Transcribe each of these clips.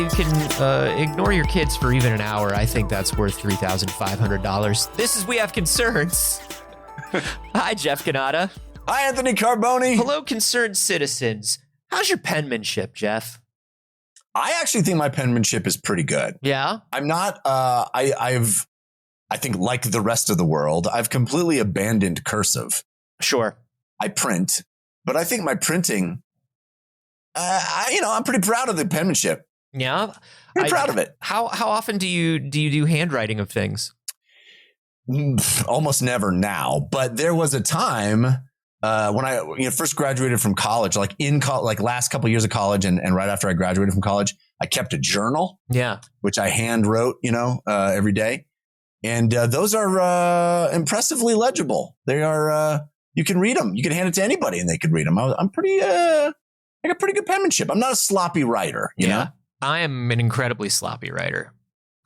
you can ignore your kids for even an hour, I think that's worth $3,500. This is We Have Concerns. Hi, Jeff Cannata. Hi, Anthony Carboni. Hello, concerned citizens. How's your penmanship, Jeff? I actually think my penmanship is pretty good. Yeah? I'm not, I think like the rest of the world, I've completely abandoned cursive. Sure. I print, but I think my printing, I'm pretty proud of the penmanship. Yeah? Pretty proud of it. How often do you do handwriting of things? Almost never now, but there was a time when I first graduated from college, like last couple of years of college and right after I graduated from college, I kept a journal. Yeah. Which I hand wrote, every day. And those are impressively legible. They are, you can read them. You can hand it to anybody and they could read them. I'm pretty, I got pretty good penmanship. I'm not a sloppy writer, you know? I am an incredibly sloppy writer.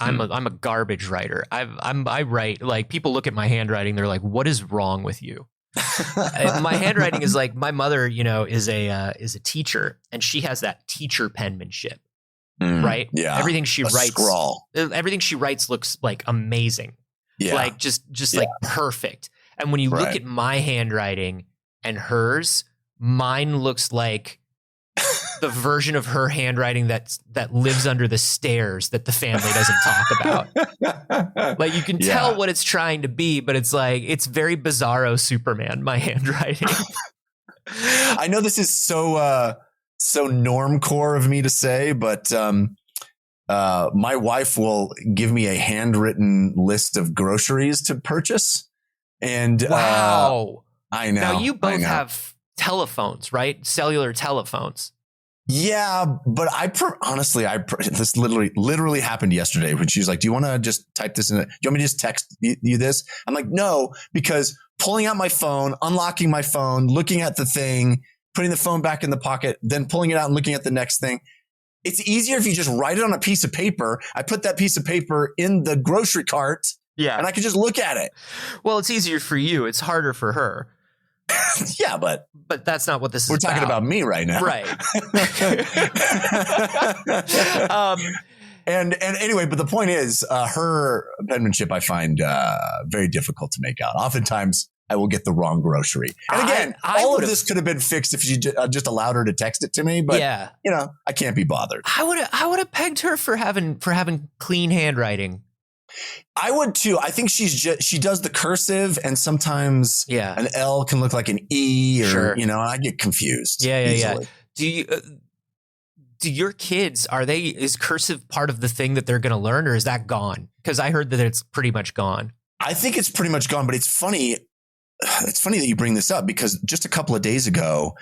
I'm a garbage writer. I write, like, people look at my handwriting. They're like, what is wrong with you? My handwriting is like, my mother, is a teacher, and she has that teacher penmanship, right? Yeah. Everything she writes, scrawl. Everything she writes looks like amazing. Yeah. Like just like perfect. And when you look at my handwriting and hers, mine looks like the version of her handwriting that lives under the stairs that the family doesn't talk about. Like, you can tell what it's trying to be, but it's like, it's very bizarro Superman, my handwriting. I know this is so normcore of me to say, but my wife will give me a handwritten list of groceries to purchase. And wow. I know. Now, you both have telephones, right? Cellular telephones. Yeah, but honestly, this literally happened yesterday when she was like, do you want to just type this in? Do you want me to just text you this? I'm like, no, because pulling out my phone, unlocking my phone, looking at the thing, putting the phone back in the pocket, then pulling it out and looking at the next thing. It's easier if you just write it on a piece of paper. I put that piece of paper in the grocery cart and I can just look at it. Well, it's easier for you. It's harder for her. Yeah, but that's not what this is. We're talking about me right now. Right. And anyway, but the point is, her penmanship I find very difficult to make out. Oftentimes I will get the wrong grocery. And again, all of this could have been fixed if she just allowed her to text it to me. But I can't be bothered. I would have pegged her for having clean handwriting. I would too. I think she does the cursive, and sometimes an L can look like an E, or I get confused. Yeah. Do your kids, is cursive part of the thing that they're going to learn, or is that gone? Because I heard that it's pretty much gone. I think it's pretty much gone, but it's funny. It's funny that you bring this up, because just a couple of days ago,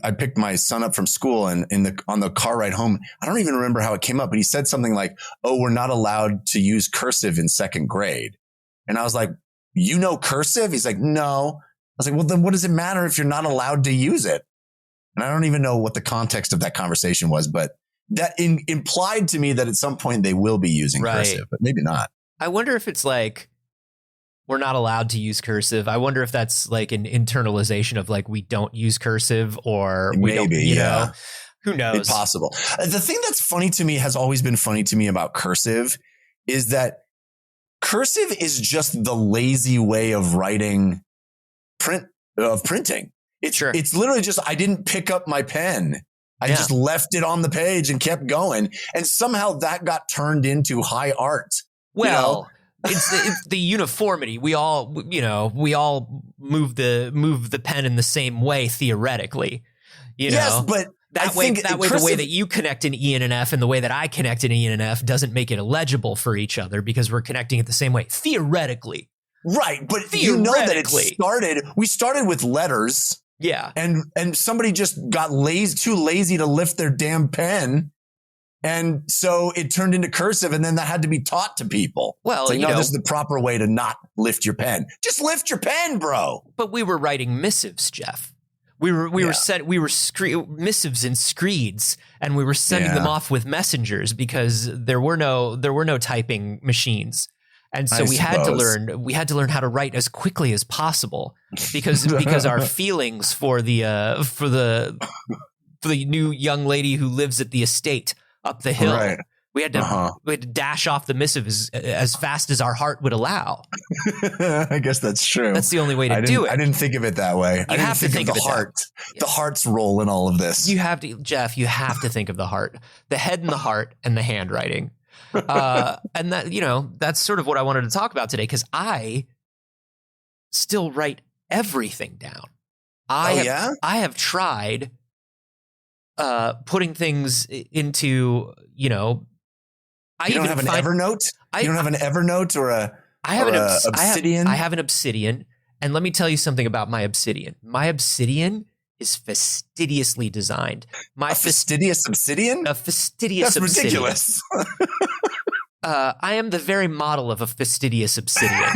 I picked my son up from school, and on the car ride home, I don't even remember how it came up, but he said something like, "Oh, we're not allowed to use cursive in second grade." And I was like, "You know cursive?" He's like, "No." I was like, "Well, then what does it matter if you're not allowed to use it?" And I don't even know what the context of that conversation was, but that implied to me that at some point they will be using cursive, but maybe not. I wonder if it's like, we're not allowed to use cursive. I wonder if that's like an internalization of like, we don't use cursive, or we don't, know, who knows? It's possible. The thing that's funny to me, has always been funny to me about cursive, is that cursive is just the lazy way of writing printing. It's literally just, I didn't pick up my pen. I just left it on the page and kept going. And somehow that got turned into high art. Well, it's the uniformity. We all move the pen in the same way theoretically. Yes, but that way the way that you connect an E and an F and the way that I connect an E and an F doesn't make it illegible for each other, because we're connecting it the same way theoretically. Right, but you know that we started with letters. Yeah. And somebody just got too lazy to lift their damn pen. And so it turned into cursive, and then that had to be taught to people. Well, it's like, this is the proper way to not lift your pen. Just lift your pen, bro. But we were writing missives, Jeff. We were missives and screeds, and we were sending them off with messengers, because there were no typing machines. And so we had to learn how to write as quickly as possible, because our feelings for the new young lady who lives at the estate up the hill We had to dash off the missive as fast as our heart would allow. I guess that's true. That's the only way to do it. I didn't think of it that way. I didn't think of the heart, the heart's role in all of this. You have to, Jeff, you have to think of the heart, the head and the heart and the handwriting. And that, that's sort of what I wanted to talk about today, because I still write everything down. I have tried putting things into, You don't have an Evernote? You don't have an Evernote or Obsidian? I have an Obsidian. And let me tell you something about my Obsidian. My Obsidian is fastidiously designed. Fastidious Obsidian? A fastidious That's Obsidian. Ridiculous. I am the very model of a fastidious Obsidian.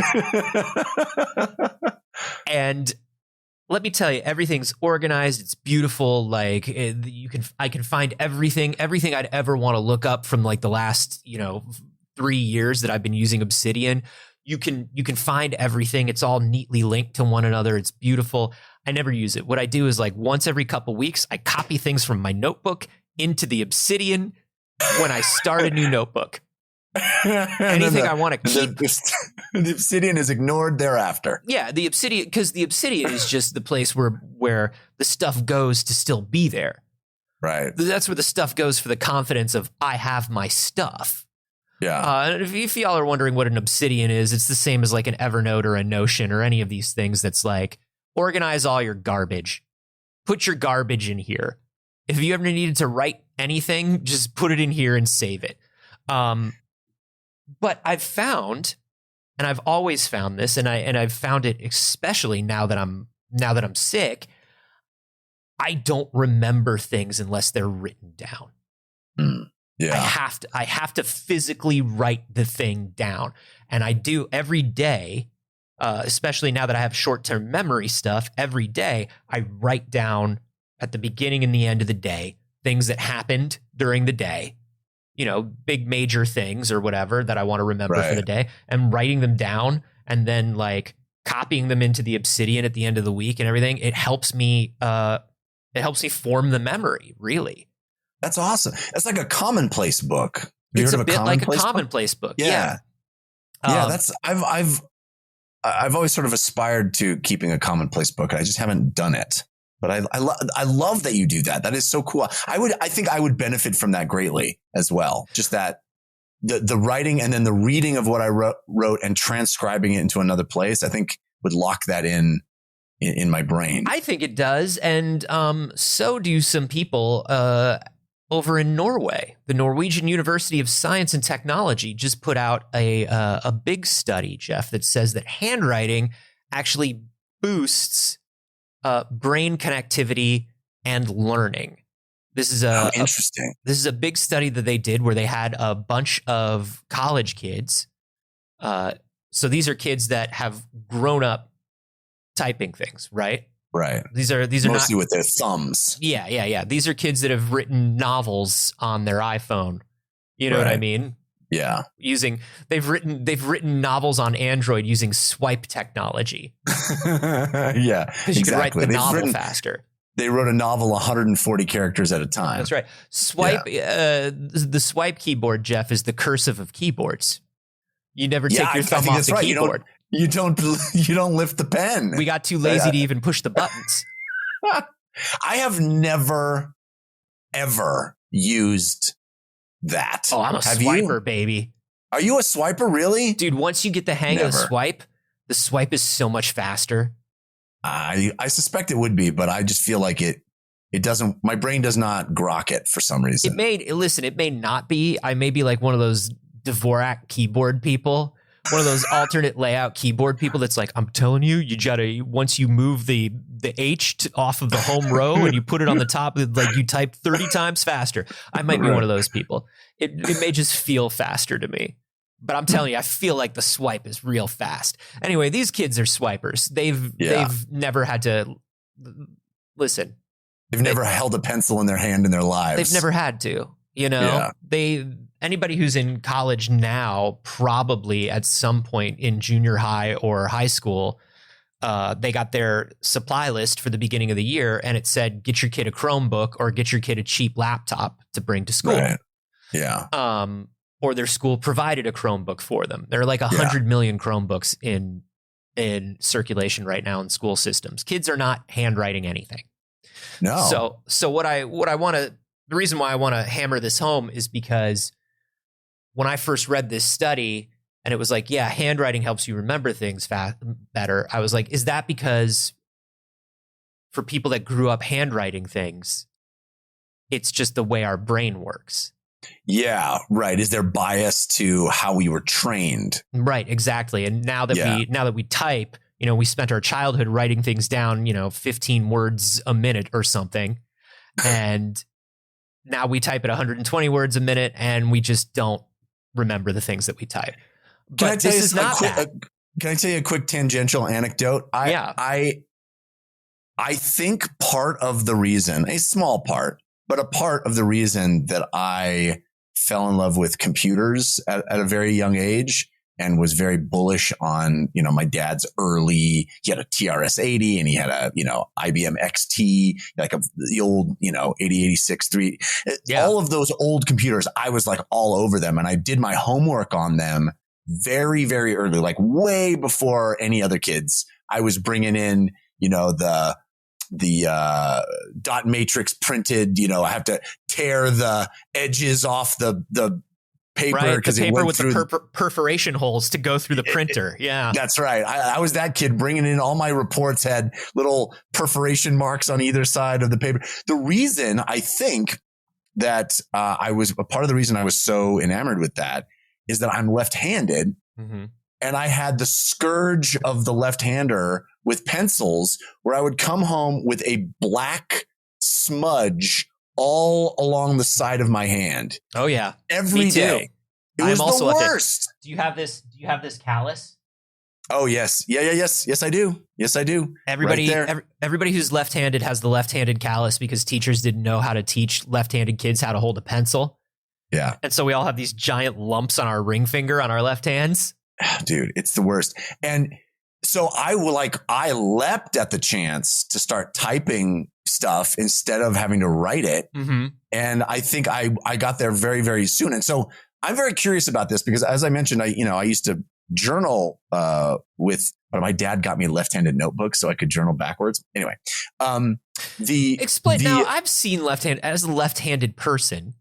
And let me tell you, everything's organized. It's beautiful. Like I can find everything I'd ever want to look up from like the last, 3 years that I've been using Obsidian. You can find everything. It's all neatly linked to one another. It's beautiful. I never use it. What I do is like once every couple weeks, I copy things from my notebook into the Obsidian when I start a new notebook. Anything I want to keep. The Obsidian is ignored thereafter. Yeah, the Obsidian, because the Obsidian is just the place where the stuff goes to still be there. Right. That's where the stuff goes for the confidence of I have my stuff. Yeah. And if y'all are wondering what an Obsidian is, it's the same as like an Evernote or a Notion or any of these things that's like, organize all your garbage. Put your garbage in here. If you ever needed to write anything, just put it in here and save it. But I've found, and I've always found this, and I've found it especially now that I'm sick, I don't remember things unless they're written down. Yeah. I have to physically write the thing down. And I do every day, especially now that I have short-term memory stuff, every day I write down at the beginning and the end of the day things that happened during the day, big major things or whatever that I want to remember for the day, and writing them down and then like copying them into the Obsidian at the end of the week and everything. It helps me form the memory, really. That's awesome. That's like a commonplace book. Have it's a bit like a commonplace book. Yeah. That's I've always sort of aspired to keeping a commonplace book. I just haven't done it. But I love that you do that. That is so cool. I think I would benefit from that greatly as well. Just that the writing and then the reading of what I wrote and transcribing it into another place, I think would lock that in my brain. I think it does. And so do some people over in Norway. The Norwegian University of Science and Technology just put out a big study, Jeff, that says that handwriting actually boosts brain connectivity and learning. This is interesting. This is a big study that they did where they had a bunch of college kids. So these are kids that have grown up typing things, right? Right. These are mostly with their thumbs. Yeah. These are kids that have written novels on their iPhone. You know what I mean? Yeah. They've written novels on Android using swipe technology. Yeah. Because you can write the novel faster. They wrote a novel 140 characters at a time. That's right. Swipe. The swipe keyboard, Jeff, is the cursive of keyboards. You never take your thumb off the keyboard. You don't lift the pen. We got too lazy to even push the buttons. I have never, ever used that. Oh, I'm a swiper, baby. Are you a swiper, really? Dude, once you get the hang of the swipe is so much faster. I suspect it would be, but I just feel like it doesn't, my brain does not grok it for some reason. It may not be. I may be like one of those Dvorak keyboard people. One of those alternate layout keyboard people that's like, I'm telling you, you gotta, once you move the H off of the home row and you put it on the top, like you type 30 times faster. I might be one of those people. It may just feel faster to me. But I'm telling you, I feel like the swipe is real fast. Anyway, these kids are swipers. They've never had to listen. They've never held a pencil in their hand in their lives. They've never had to. Anybody who's in college now, probably at some point in junior high or high school, they got their supply list for the beginning of the year, and it said, get your kid a Chromebook or get your kid a cheap laptop to bring to school. Right. Yeah. Or their school provided a Chromebook for them. There are like 100 million Chromebooks in circulation right now in school systems. Kids are not handwriting anything. No. So the reason why I want to hammer this home is because when I first read this study and it was like, yeah, handwriting helps you remember things better. I was like, is that because for people that grew up handwriting things, it's just the way our brain works? Yeah, right. Is there bias to how we were trained? Right, exactly. And now that we type, we spent our childhood writing things down, 15 words a minute or something. And now we type at 120 words a minute and we just don't remember the things that we type. But this is not that. Can I tell you a quick tangential anecdote? I think part of the reason, a small part, but a part of the reason that I fell in love with computers at a very young age and was very bullish on, my dad's he had a TRS-80 and he had a, IBM XT, like the old, 8086 3. All of those old computers, I was like all over them and I did my homework on them very, very early, like way before any other kids. I was bringing in, the dot matrix printed, I have to tear the edges off the paper because the paper with the perforation holes to go through the printer. Yeah, that's right. I was that kid bringing in all my reports had little perforation marks on either side of the paper. The reason I think that I was a part of the reason I was so enamored with that is that I'm left-handed. Mm-hmm. And I had the scourge of the left-hander with pencils where I would come home with a black smudge all along the side of my hand. Oh yeah. Every day. It was the worst. Do you have this callus? Oh yes. Yes, I do. Yes, I do. Everybody who's left-handed has the left-handed callus because teachers didn't know how to teach left-handed kids how to hold a pencil. Yeah. And so we all have these giant lumps on our ring finger on our left hands. Dude, it's the worst. And so I leapt at the chance to start typing stuff instead of having to write it. Mm-hmm. And I think I got there very, very soon. And so I'm very curious about this because as I mentioned, I used to journal but my dad got me a left-handed notebook so I could journal backwards. Anyway, now I've seen as a left-handed person.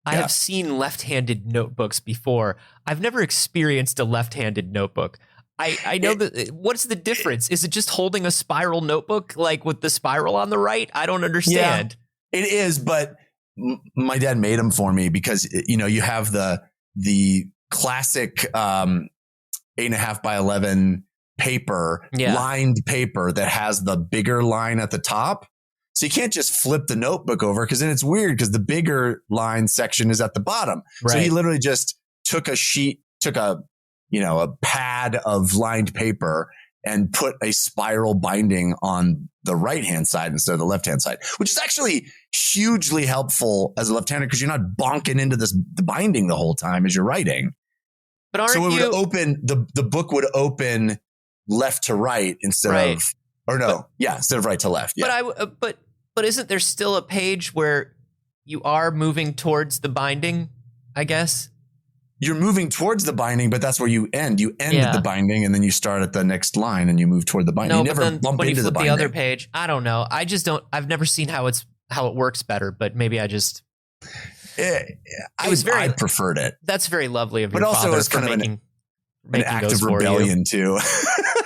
I have seen left-handed notebooks before. I've never experienced a left-handed notebook. I know that. What's the difference? Is it just holding a spiral notebook, like with the spiral on the right? I don't understand. Yeah, it is, but my dad made them for me because, you have the classic 8.5 by 11 paper, lined paper that has the bigger line at the top. So you can't just flip the notebook over because then it's weird because the bigger line section is at the bottom. Right. So he literally just took a pad of lined paper and put a spiral binding on the right-hand side instead of the left-hand side, which is actually hugely helpful as a left-hander because you're not bonking into the binding the whole time as you're writing. But the book would open left to right instead of right to left. Yeah. But isn't there still a page where you are moving towards the binding, I guess? You're moving towards the binding, but that's where you end. You end at the binding and then you start at the next line and you move toward the binding. No, you never bump when into you flip the binding. The other page, I don't know. I've never seen how it works better, but maybe I just... I preferred it. That's very lovely of your father. But also it's kind of an act of rebellion too.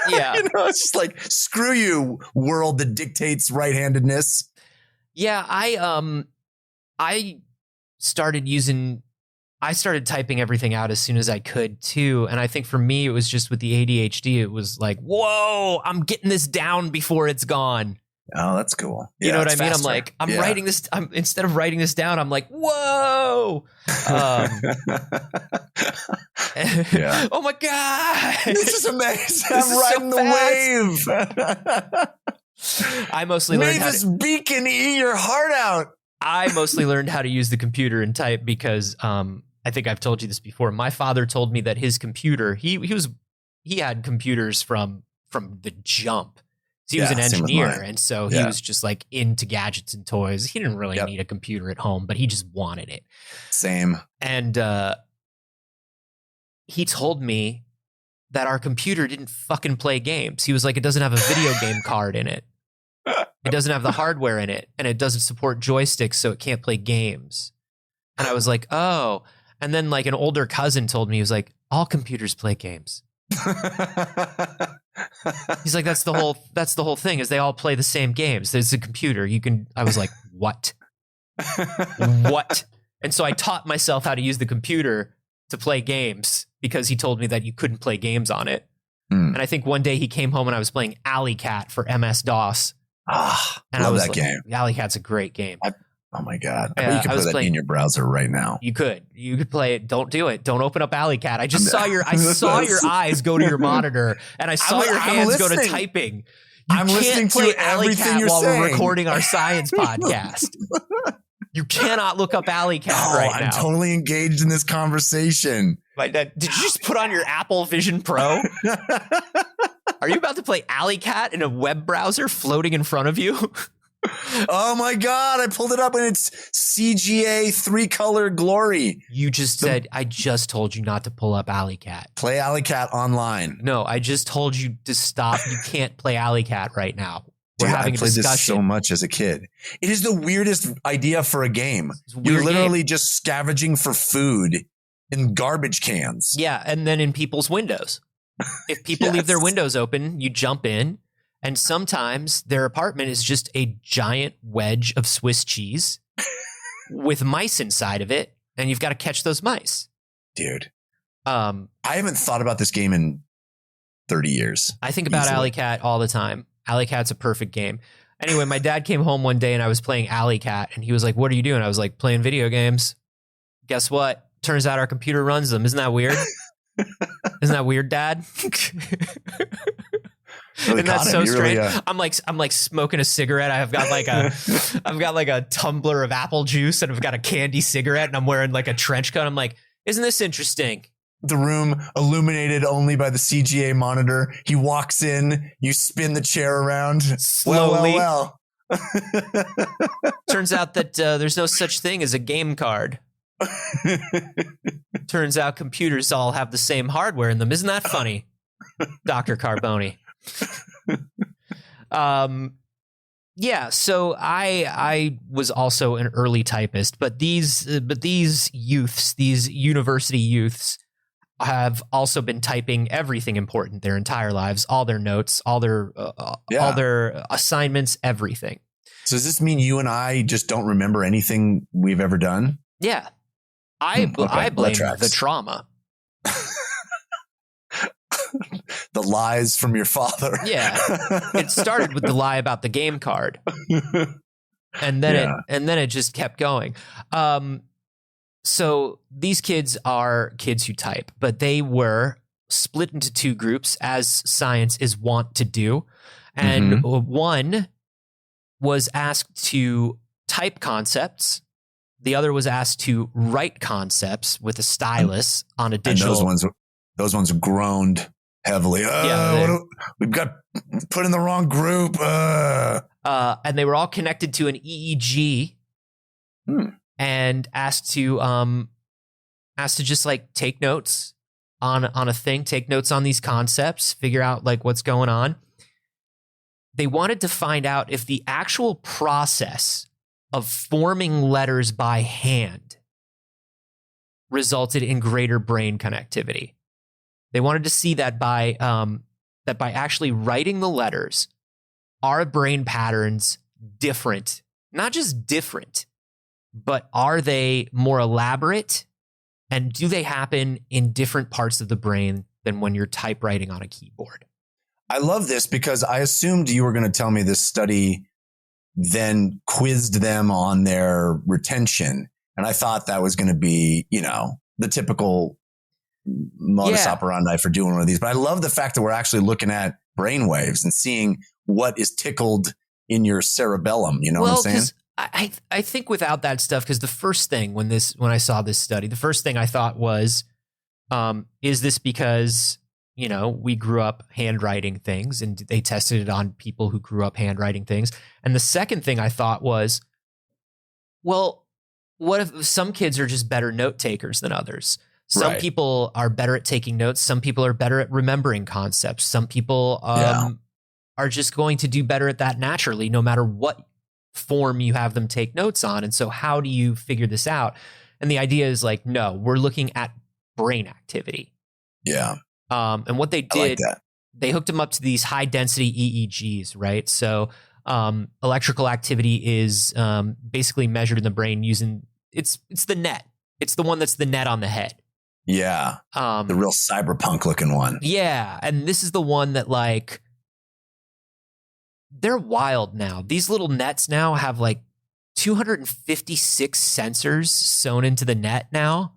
Yeah. It's just like, screw you, world that dictates right-handedness. Yeah, I started typing everything out as soon as I could too. And I think for me, it was just with the ADHD, it was like, whoa, I'm getting this down before it's gone. Oh, that's cool. You know what I mean? Faster. I'm like, writing this. Instead of writing this down, I'm like, whoa. Oh my God. This is amazing. I'm riding the wave. I mostly learned Mavis Beacon, eat your heart out. I mostly learned how to use the computer and type because I think I've told you this before. My father told me that his computer, he had computers from the jump. So he was an same with engineer, mine. and so he was just like into gadgets and toys. He didn't really need a computer at home, but he just wanted it. Same. And he told me that our computer didn't fucking play games. He was like, it doesn't have a video game card in it. It doesn't have the hardware in it, and it doesn't support joysticks, so it can't play games. And I was like, oh. And then like an older cousin told me, he was like, all computers play games. He's like, that's the whole thing, is they all play the same games. There's a computer. I was like, what? What? And so I taught myself how to use the computer to play games because he told me that you couldn't play games on it. And I think one day he came home and I was playing Alley Cat for MS-DOS. And I love that game. Alley Cat's a great game. Oh my God. I bet you could play that in your browser right now. You could play it. Don't do it. Don't open up Alley Cat. I saw your eyes go to your monitor, and I saw your hands go to typing. I'm listening to everything you're while saying. we're recording our science podcast. You cannot look up Alley Cat right now. I'm totally engaged in this conversation. Did you just put on your Apple Vision Pro? Are you about to play Alley Cat in a web browser floating in front of you? Oh my God, I pulled it up and it's CGA 3-color glory. You just said, I just told you not to pull up Alley Cat. Play Alley Cat online. No, I just told you to stop. You can't play Alley Cat right now. We're having I played a discussion. this so much as a kid. It is the weirdest idea for a game. You're literally just scavenging for food in garbage cans. Yeah, and then in people's windows. If people leave their windows open, you jump in. And sometimes their apartment is just a giant wedge of Swiss cheese with mice inside of it. And you've got to catch those mice. Dude. I haven't thought about this game in 30 years. I think about Alley Cat all the time. Alley Cat's a perfect game. Anyway, my dad came home one day and I was playing Alley Cat. And he was like, what are you doing? I was like, playing video games. Guess what? Turns out our computer runs them. Isn't that weird? Isn't that weird, Dad? Really, and that's so strange. Really, I'm like smoking a cigarette. I've got like a tumbler of apple juice and I've got a candy cigarette and I'm wearing like a trench coat. I'm like, isn't this interesting? The room illuminated only by the CGA monitor. He walks in, you spin the chair around slowly. Well. Turns out that there's no such thing as a game card. Turns out computers all have the same hardware in them. Isn't that funny, Dr. Carboni? Yeah, so I was also an early typist, but these youths, these university youths, have also been typing everything important their entire lives, all their notes, all their assignments, everything. So does this mean you and I just don't remember anything we've ever done? Yeah, I blame the trauma. The lies from your father. Yeah. It started with the lie about the game card. And then it just kept going. So these kids are kids who type, but they were split into two groups, as science is wont to do. And one was asked to type concepts. The other was asked to write concepts with a stylus on a digital. And those ones groaned heavily. We've got put in the wrong group. And they were all connected to an EEG and asked to just like take notes on a thing, take notes on these concepts, figure out like what's going on. They wanted to find out if the actual process of forming letters by hand resulted in greater brain connectivity. They wanted to see that by actually writing the letters, are brain patterns different? Not just different, but are they more elaborate? And do they happen in different parts of the brain than when you're typewriting on a keyboard? I love this because I assumed you were going to tell me this study then quizzed them on their retention. And I thought that was going to be, the typical modus operandi for doing one of these. But I love the fact that we're actually looking at brainwaves and seeing what is tickled in your cerebellum. You know what I'm saying? I think without that stuff, because the first thing when I saw this study, the first thing I thought was, is this because, we grew up handwriting things, and they tested it on people who grew up handwriting things. And the second thing I thought was, well, what if some kids are just better note takers than others? Some people are better at taking notes. Some people are better at remembering concepts. Some people are just going to do better at that naturally, no matter what form you have them take notes on. And so how do you figure this out? And the idea is like, no, we're looking at brain activity. Yeah. And what they did, they hooked them up to these high density EEGs, right? So electrical activity is basically measured in the brain using, it's the net. It's the one that's the net on the head. Yeah. The real cyberpunk looking one. Yeah. And this is the one that like, they're wild now. These little nets now have like 256 sensors sewn into the net now.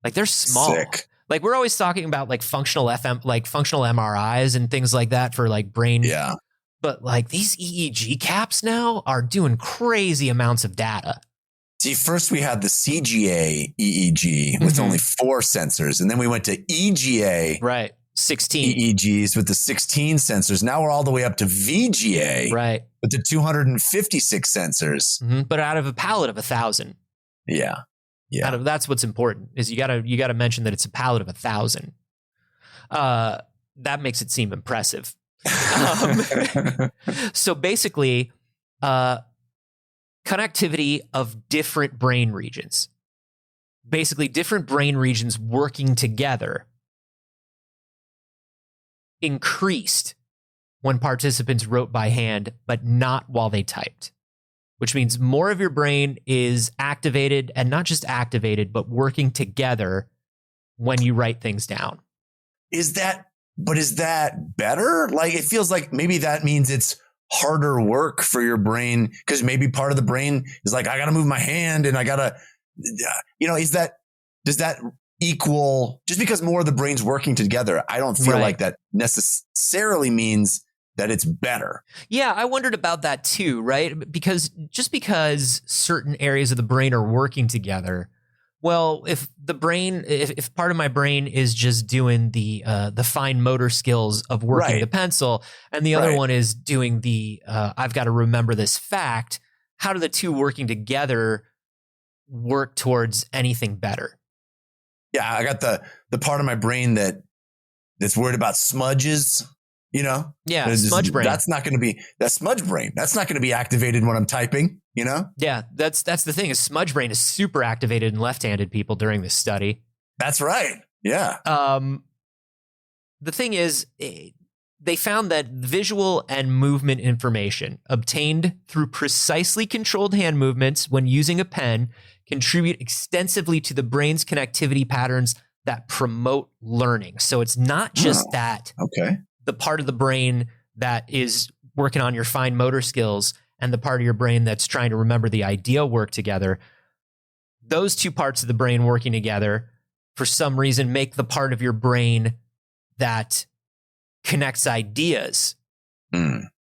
Like they're small. Sick. Like we're always talking about like functional MRIs and things like that for like brain. Yeah. But like these EEG caps now are doing crazy amounts of data. See, first we had the CGA EEG with only 4 sensors, and then we went to EGA. Right. 16 EEGs with the 16 sensors. Now we're all the way up to VGA. Right. With the 256 sensors. But out of a palette of 1,000. Yeah. Yeah. That's what's important is you gotta mention that it's a palette of 1,000. That makes it seem impressive. So basically, connectivity of different brain regions. Basically, different brain regions working together increased when participants wrote by hand, but not while they typed, which means more of your brain is activated, and not just activated, but working together when you write things down. Is that better? Like, it feels like maybe that means it's harder work for your brain, because maybe part of the brain is like, I got to move my hand and I got to, does that equal, just because more of the brain's working together? I don't feel like that necessarily means that it's better. Yeah, I wondered about that too, right? Because just because certain areas of the brain are working together, well, if part of my brain is just doing the fine motor skills of working the pencil, and the other one is doing the I've got to remember this fact, how do the two working together work towards anything better? Yeah, I got the part of my brain that's worried about smudges, Yeah, smudge brain. That's not going to be that smudge brain. That's not going to be activated when I'm typing, Yeah, that's the thing is smudge brain is super activated in left-handed people during this study. That's right. Yeah. The thing is, they found that visual and movement information obtained through precisely controlled hand movements when using a pen contribute extensively to the brain's connectivity patterns that promote learning. So it's not just that the part of the brain that is working on your fine motor skills and the part of your brain that's trying to remember the idea work together. Those two parts of the brain working together, for some reason, make the part of your brain that connects ideas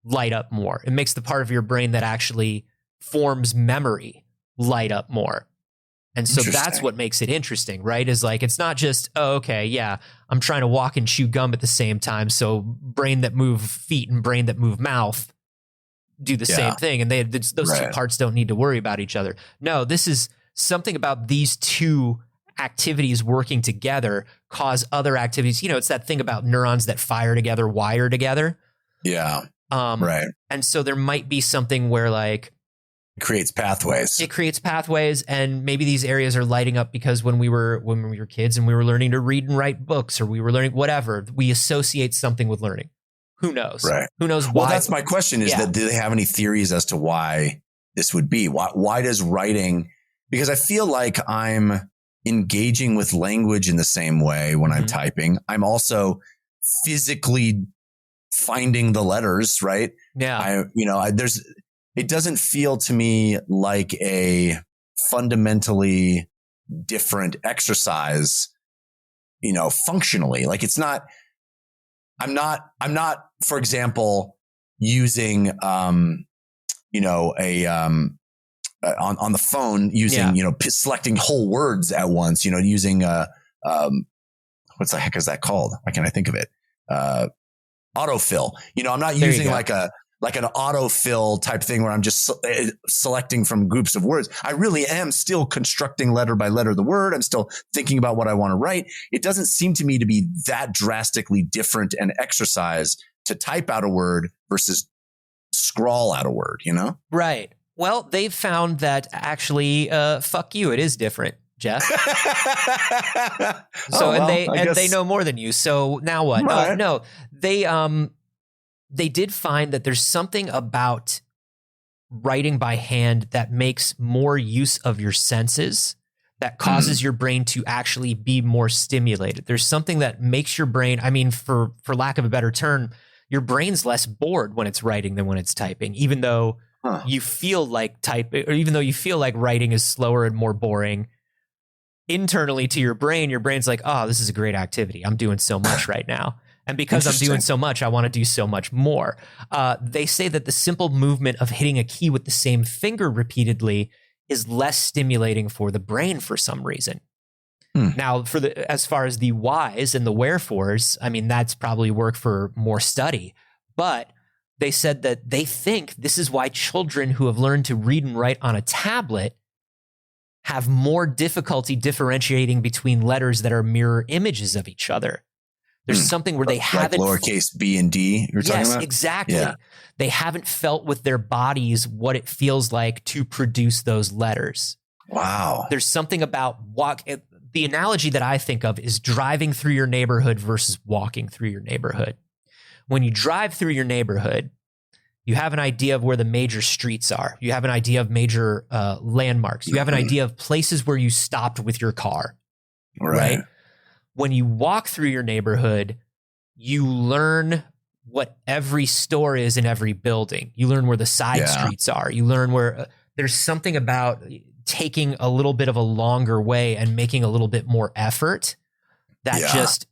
light up more. It makes the part of your brain that actually forms memory light up more. And so that's what makes it interesting, right? Is like, it's not just, I'm trying to walk and chew gum at the same time. So brain that move feet and brain that move mouth do the same thing. And those two parts don't need to worry about each other. No, this is something about these two activities working together cause other activities. It's that thing about neurons that fire together, wire together. Yeah. And so there might be something where like, it creates pathways, and maybe these areas are lighting up because when we were kids and we were learning to read and write books, or we were learning whatever, we associate something with learning. Who knows? Right. Who knows why? Well, that's my question is that do they have any theories as to why this would be? Why does writing, because I feel like I'm engaging with language in the same way when I'm typing. I'm also physically finding the letters, right? Yeah. It doesn't feel to me like a fundamentally different exercise, functionally. Like it's not, I'm not, for example, using, on the phone using, selecting whole words at once, using, What the heck is that called? Why can't I think of it? Autofill. I'm not There you using go. like an autofill type thing where I'm just selecting from groups of words. I really am still constructing letter by letter the word. I'm still thinking about what I want to write. It doesn't seem to me to be that drastically different an exercise to type out a word versus scrawl out a word, Right. Well, they've found that actually, fuck you, it is different, Jeff. They know more than you. So now what? Right. No, they did find that there's something about writing by hand that makes more use of your senses, that causes your brain to actually be more stimulated. There's something that makes your brain, I mean, for lack of a better term, your brain's less bored when it's writing than when it's typing, even though you feel like writing is slower and more boring. Internally to your brain's like, oh, this is a great activity. I'm doing so much right now. And because I'm doing so much, I want to do so much more. They say that the simple movement of hitting a key with the same finger repeatedly is less stimulating for the brain for some reason. Now, as far as the whys and the wherefores, I mean, that's probably work for more study. But they said that they think this is why children who have learned to read and write on a tablet have more difficulty differentiating between letters that are mirror images of each other. There's something where they haven't lowercase b and d. You're talking about? Yes, exactly. Yeah. They haven't felt with their bodies what it feels like to produce those letters. Wow. There's something about the analogy that I think of is driving through your neighborhood versus walking through your neighborhood. When you drive through your neighborhood, you have an idea of where the major streets are. You have an idea of major landmarks. You have an idea of places where you stopped with your car, right? When you walk through your neighborhood, you learn what every store is in every building. You learn where the side streets are. You learn where there's something about taking a little bit of a longer way and making a little bit more effort that just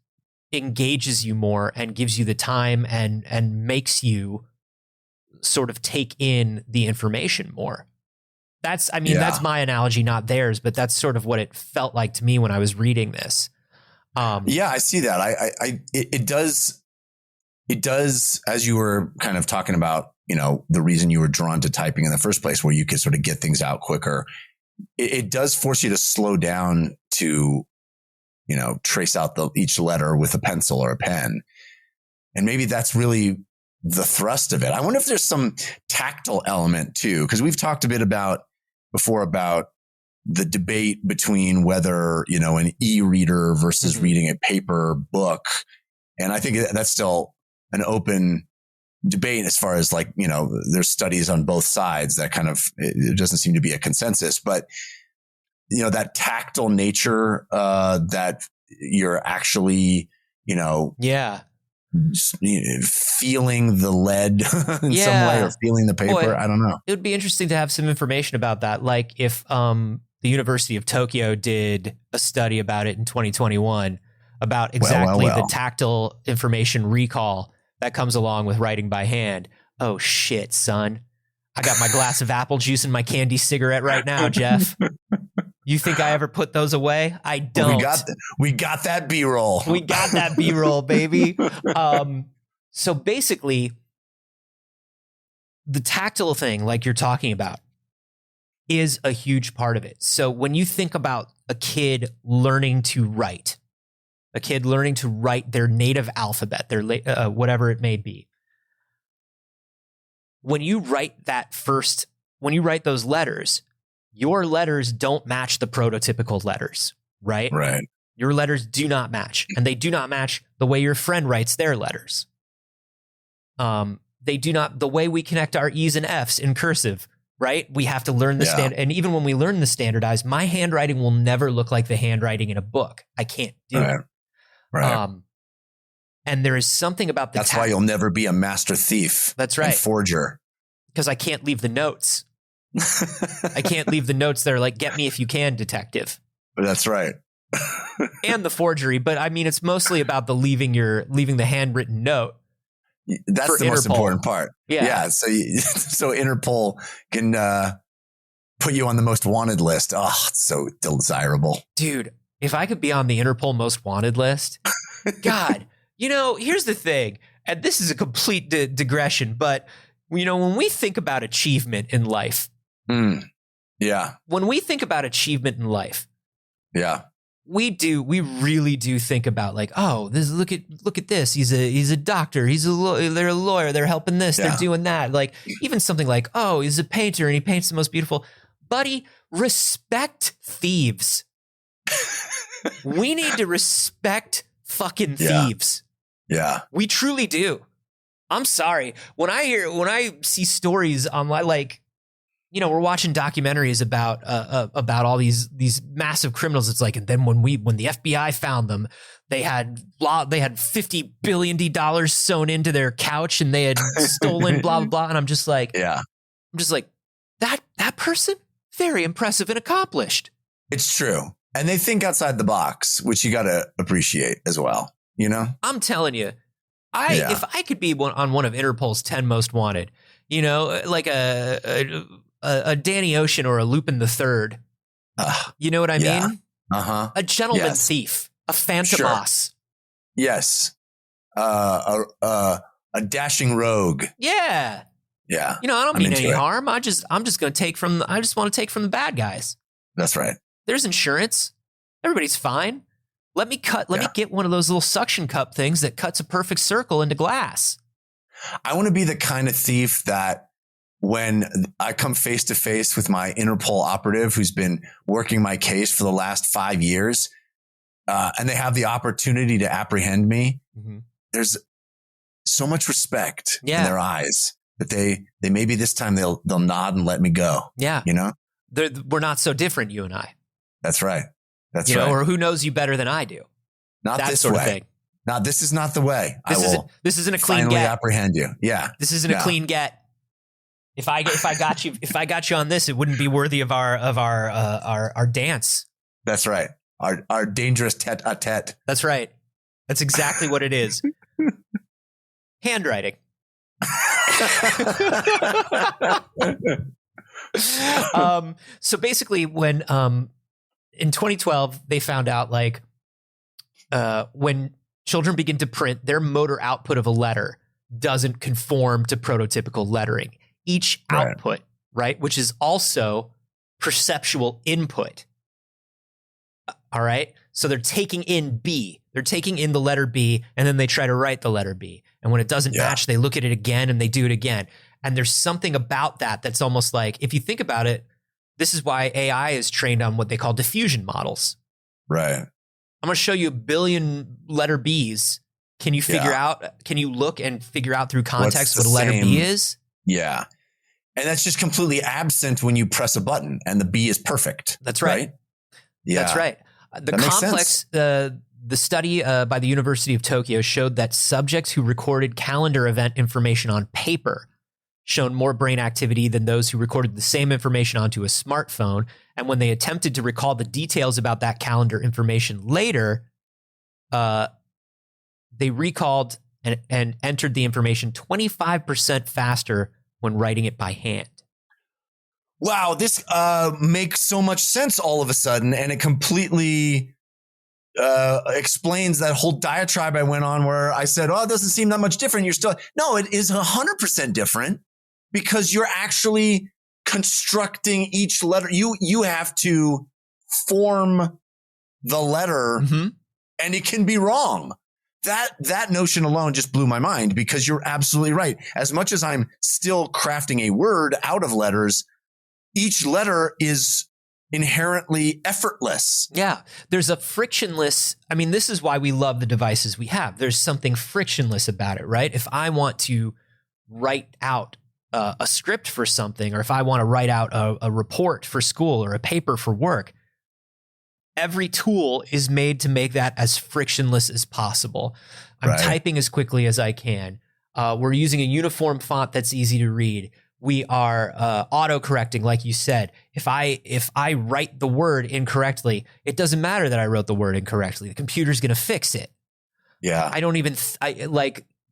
engages you more and gives you the time and makes you sort of take in the information more. That's my analogy, not theirs, but that's sort of what it felt like to me when I was reading this. I see that. It does, as you were kind of talking about, the reason you were drawn to typing in the first place, where you could sort of get things out quicker. It does force you to slow down to, trace out each letter with a pencil or a pen. And maybe that's really the thrust of it. I wonder if there's some tactile element too, because we've talked a bit before about the debate between whether, an e-reader versus reading a paper book. And I think that's still an open debate as far as there's studies on both sides that kind of, it doesn't seem to be a consensus, but that tactile nature, that you're actually, feeling the lead in some way or feeling the paper. Boy, I don't know. It would be interesting to have some information about that. Like if the University of Tokyo did a study about it in 2021 about exactly the tactile information recall that comes along with writing by hand. Oh shit, son. I got my glass of apple juice and my candy cigarette right now, Jeff. You think I ever put those away? I don't. We got that B-roll. We got that B-roll, baby. So basically, the tactile thing, like you're talking about, is a huge part of it. So when you think about a kid learning to write their native alphabet, their whatever it may be, when you write those letters, your letters don't match the prototypical letters, right? Right. Your letters do not match, and they do not match the way your friend writes their letters. They do not, the way we connect our E's and F's in cursive, right? We have to learn the standard. And even when we learn the standardized, my handwriting will never look like the handwriting in a book. I can't do it. Right. And there is something about that's why you'll never be a master thief. That's right. And forger. Because I can't leave the notes. I can't leave the notes that are like, get me if you can, detective. That's right. And the forgery. But I mean, it's mostly about the leaving the handwritten note. That's the most important part. Yeah. So Interpol can put you on the most wanted list. Oh, it's so desirable. Dude, if I could be on the Interpol most wanted list, God, here's the thing. And this is a complete digression, but when we think about achievement in life, yeah, when we think about achievement in life, yeah, we really do think about like, oh, look at this. He's a doctor. They're a lawyer. They're helping this. Yeah. They're doing that. Like even something like, oh, he's a painter and he paints the most beautiful. Buddy, respect thieves. We need to respect fucking thieves. Yeah. We truly do. I'm sorry. When I see stories online, like, we're watching documentaries about all these massive criminals. It's like, and then when the FBI found them, they had $50 billion sewn into their couch and they had stolen blah, blah, blah. And I'm just like, that person, very impressive and accomplished. It's true. And they think outside the box, which you got to appreciate as well. I'm telling you, if I could be on one of Interpol's 10 most wanted, like a Danny Ocean or a Lupin the Third. You know what I mean? Uh-huh. A gentleman thief, a Phantomos. Yes. A dashing rogue. Yeah. Yeah. I don't mean any harm. I just want to take from the bad guys. That's right. There's insurance. Everybody's fine. Let me get one of those little suction cup things that cuts a perfect circle into glass. I want to be the kind of thief that when I come face to face with my Interpol operative who's been working my case for the last 5 years, and they have the opportunity to apprehend me, there's so much respect in their eyes that they maybe this time they'll nod and let me go. Yeah. We're not so different, you and I. That's right. That's right. Or who knows you better than I do. Not that this sort way. of thing. No, this is not the way. This isn't a clean finally get. Apprehend you. Yeah. This isn't a clean get. If I got you on this, it wouldn't be worthy of our dance. That's right. Our dangerous tete-a-tete. That's right. That's exactly what it is. Handwriting. So basically when in 2012 they found out like when children begin to print, their motor output of a letter doesn't conform to prototypical lettering. Each output, right, which is also perceptual input. All right. So they're taking in B. They're taking in the letter B, and then they try to write the letter B. And when it doesn't match, they look at it again and they do it again. And there's something about that that's almost like, if you think about it, this is why AI is trained on what they call diffusion models. Right. I'm going to show you 1 billion letter Bs. Can you can you look and figure out through context what a letter B is? Yeah. And that's just completely absent when you press a button and the B is perfect. That's right. Yeah. That's right. The study by the University of Tokyo showed that subjects who recorded calendar event information on paper shown more brain activity than those who recorded the same information onto a smartphone. And when they attempted to recall the details about that calendar information later, they recalled and entered the information 25% faster when writing it by hand. Wow, this makes so much sense all of a sudden, and it completely explains that whole diatribe I went on where I said, oh, it doesn't seem that much different. No, it is 100% different because you're actually constructing each letter. You have to form the letter and it can be wrong. That notion alone just blew my mind because you're absolutely right. As much as I'm still crafting a word out of letters, each letter is inherently effortless. Yeah. There's a frictionless, this is why we love the devices we have. There's something frictionless about it, right? If I want to write out a script for something, or if I want to write out a report for school or a paper for work, every tool is made to make that as frictionless as possible. I'm typing as quickly as I can. We're using a uniform font that's easy to read. We are auto-correcting, like you said. If I write the word incorrectly, it doesn't matter that I wrote the word incorrectly. The computer's going to fix it. Yeah. I don't even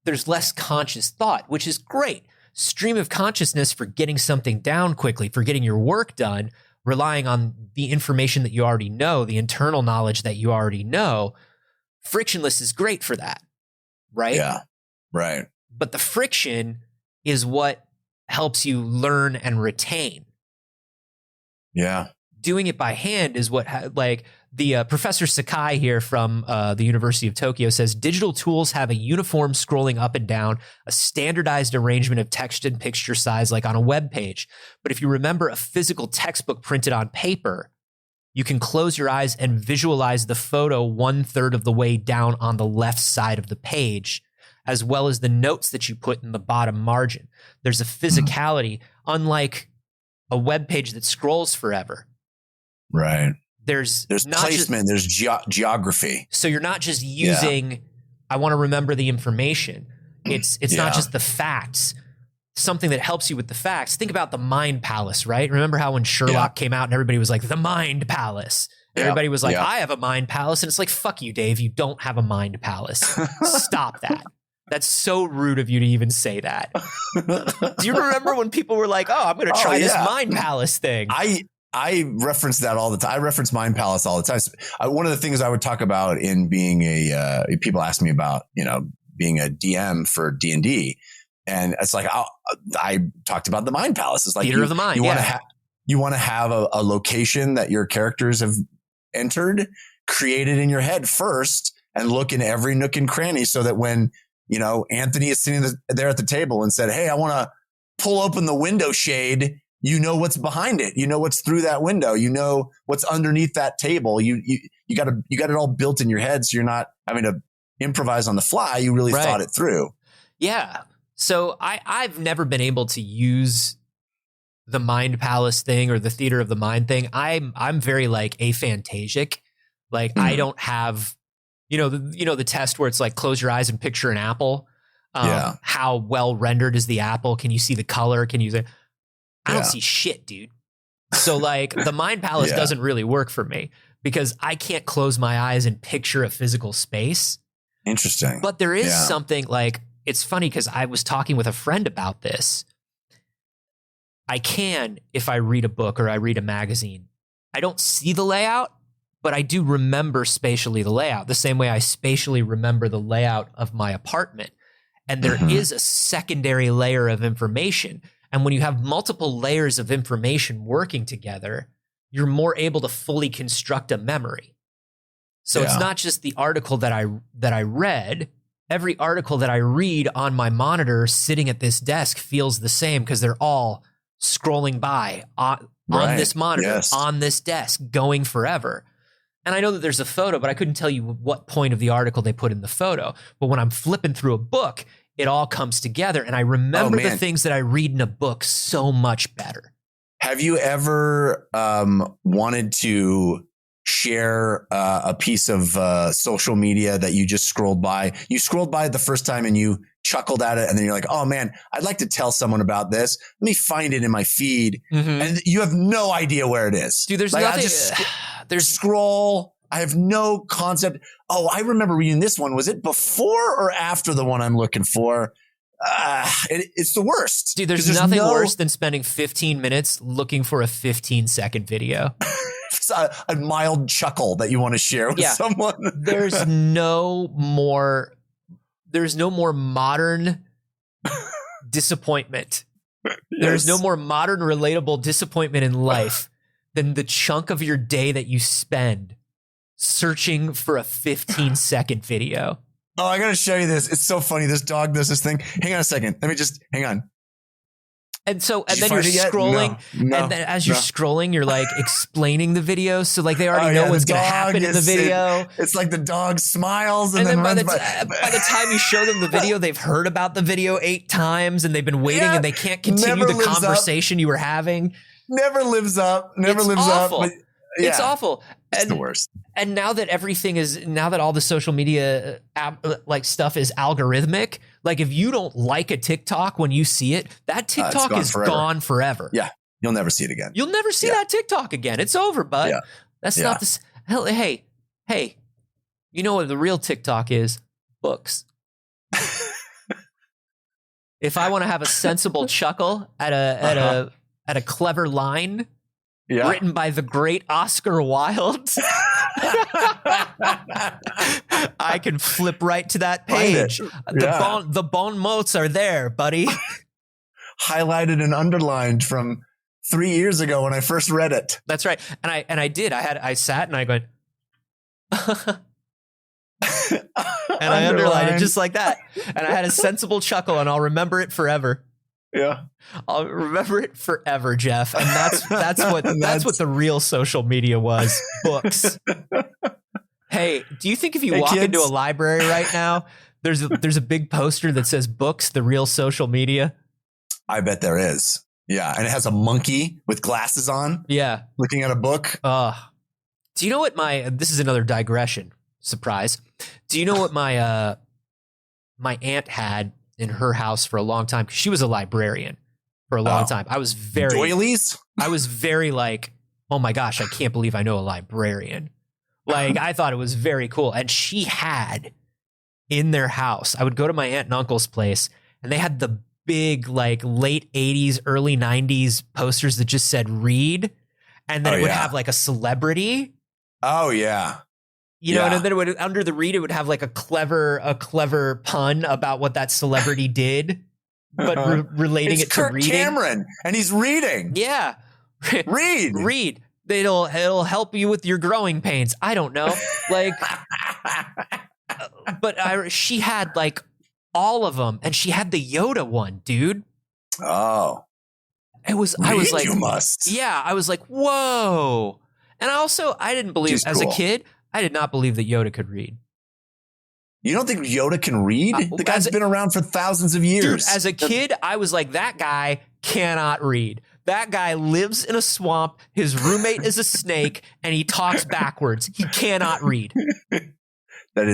there's less conscious thought, which is great. Stream of consciousness for getting something down quickly, for getting your work done. relying on the information that you already know, the internal knowledge that you already know, frictionless is great for that, right? Yeah, right. But the friction is what helps you learn and retain. Yeah. Doing it by hand is what, like the Professor Sakai here from the University of Tokyo says, digital tools have a uniform scrolling up and down, a standardized arrangement of text and picture size like on a web page. But if you remember a physical textbook printed on paper, you can close your eyes and visualize the photo 1/3 of the way down on the left side of the page, as well as the notes that you put in the bottom margin. There's a physicality, unlike a web page that scrolls forever. Right. There's placement, there's geography. So you're not just using, I want to remember the information. It's not just the facts, something that helps you with the facts. Think about the Mind Palace, right? Remember how when Sherlock came out and everybody was like, the Mind Palace. Everybody was like, I have a Mind Palace. And it's like, fuck you, Dave. You don't have a Mind Palace. Stop that. That's so rude of you to even say that. Do you remember when people were like, oh, I'm going to try this Mind Palace thing? I reference that all the time. I reference Mind Palace all the time. One of the things I would talk about in being people ask me about, being a DM for D&D. And it's like, I talked about the Mind Palace. It's like theater of the mind. You want to have a location that your characters have entered, created in your head first, and look in every nook and cranny so that when, Anthony is sitting there at the table and said, hey, I want to pull open the window shade. You know what's behind it. You know what's through that window. You know what's underneath that table. You got it all built in your head, so you're not having to improvise on the fly. You really thought it through. Yeah. So I've never been able to use the Mind Palace thing or the theater of the mind thing. I'm very like aphantasic. Like I don't have, the test where it's like close your eyes and picture an apple. How well rendered is the apple? Can you see the color? Can you say? I don't see shit, dude. So like the Mind Palace doesn't really work for me because I can't close my eyes and picture a physical space. Interesting. But there is something like, it's funny because I was talking with a friend about this. I can, if I read a book or I read a magazine, I don't see the layout, but I do remember spatially the layout, the same way I spatially remember the layout of my apartment. And there is a secondary layer of information. And when you have multiple layers of information working together, you're more able to fully construct a memory. So it's not just the article that I read. Every article that I read on my monitor sitting at this desk feels the same because they're all scrolling by on this monitor, on this desk, going forever. And I know that there's a photo, but I couldn't tell you what point of the article they put in the photo. But when I'm flipping through a book, it all comes together. And I remember the things that I read in a book so much better. Have you ever wanted to share a piece of social media that you just scrolled by? You scrolled by it the first time and you chuckled at it. And then you're like, oh man, I'd like to tell someone about this. Let me find it in my feed. And you have no idea where it is. Dude, there's like, nothing. There's scroll. I have no concept. Oh, I remember reading this one. Was it before or after the one I'm looking for? It's the worst. Dude, there's nothing worse than spending 15 minutes looking for a 15-second video. It's a mild chuckle that you want to share with someone. There's no more modern disappointment. There's no more modern relatable disappointment in life than the chunk of your day that you spend searching for a 15-second video. Oh, I got to show you this. It's so funny. This dog does this thing. Hang on a second. Let me just hang on. And so, and then you're scrolling, and then as you're scrolling, you're like explaining the video. So like they already know what's going to happen in the video. It's like the dog smiles, and then by the time you show them the video, they've heard about the video 8 times, and they've been waiting, and they can't continue the conversation you were having. Never lives up. Never lives up. But it's awful. It's the worst. And now that all the social media stuff is algorithmic, like if you don't like a TikTok when you see it, that TikTok is gone forever. Yeah. You'll never see it again. You'll never see that TikTok again. It's over, bud. Yeah. That's not this. Hey, you know what the real TikTok is? Books. If I want to have a sensible chuckle at a clever line, written by the great Oscar Wilde. I can flip right to that page. The bon mots are there, buddy. Highlighted and underlined from 3 years ago when I first read it. That's right. And I sat and I went, and I underlined it just like that. And I had a sensible chuckle, and I'll remember it forever. Yeah. I'll remember it forever, Jeff. And that's what the real social media was. Books. Hey, do you think if you walk into a library right now, there's a big poster that says books, the real social media? I bet there is. Yeah. And it has a monkey with glasses on. Yeah. Looking at a book. Do you know what this is another digression. Surprise. Do you know what my aunt had in her house for a long time? Because she was a librarian for a long time. I was very doilies. I was very like, oh my gosh, I can't believe I know a librarian. Like, I thought it was very cool. And she had in their house, I would go to my aunt and uncle's place, and they had the big, like, late 80s, early 90s posters that just said read. And then it would have like a celebrity. Oh, yeah. You know, and then it would, under the read, it would have like a clever pun about what that celebrity did, but relating it to Kirk reading. Cameron, and he's reading. Yeah. Read. It'll help you with your growing pains. I don't know. Like, but she had like all of them, and she had the Yoda one, dude. Oh. I was like, you must. Yeah, I was like, whoa. And I didn't believe, as a kid, I did not believe that Yoda could read. You don't think Yoda can read? The guy's been around for thousands of years. Dude, as a kid, I was like, that guy cannot read. That guy lives in a swamp. His roommate is a snake, and he talks backwards. He cannot read. That